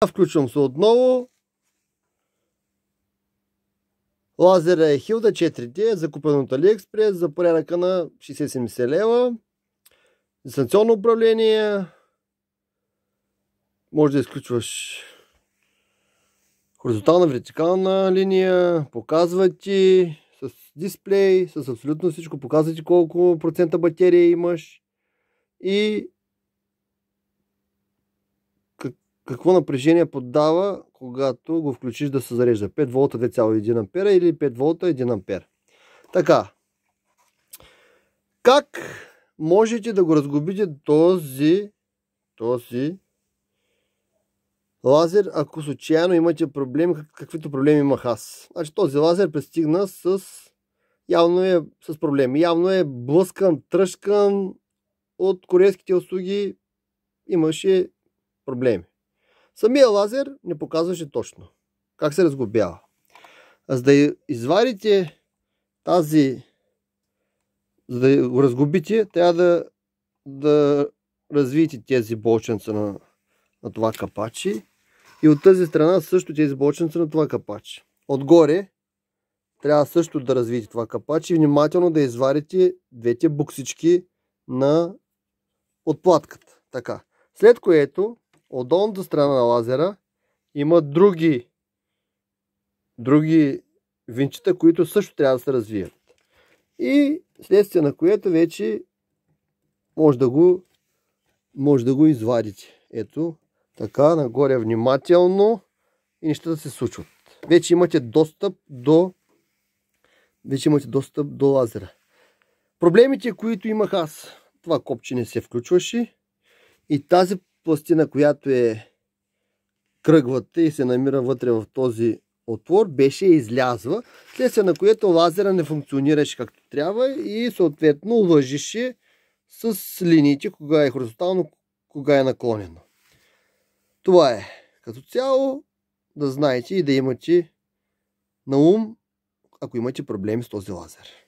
Включвам се отново. Лазера е Hilda 4D, закупен от AliExpress за порядъка на 60-70 лева. Дистанционно управление. Може да изключваш хоризонтална, вертикална линия. Показва ти с дисплей, с абсолютно всичко. Показва ти колко процента батерия имаш. И какво напрежение поддава, когато го включиш да се зарежда. 5 волта 2,1 ампера или 5 волта 1 ампер. Така. Как можете да го разглобите този лазер, ако случайно имате проблеми, каквито проблеми имах аз? Значи този лазер пристигна явно е с проблеми. Явно е блъскан, тръшкан от корейските услуги. Имаше проблеми. Самия лазер не показваше точно как се разглобява. За да извадите за да го разглобите, трябва да развиете тези болченца на това капачи. И от тази страна също тези болченца на това капачи. Отгоре трябва също да развиете това капачи и внимателно да извадите двете буксички от платката. Така. След което от долната страна на лазера има други винчета, които също трябва да се развият. И следствие на което вече може да го извадите. Ето, така, нагоре внимателно и нещата се случват. Вече имате достъп до лазера. Проблемите, които имах аз, това копче не се включваше и тази пластина, която е кръгвата и се намира вътре в този отвор, беше излязла, следствие на което лазера не функционираше както трябва и съответно лъжеше с линиите, кога е хоризонтално, кога е наклонено. Това е като цяло, да знаете и да имате на ум, ако имате проблеми с този лазер.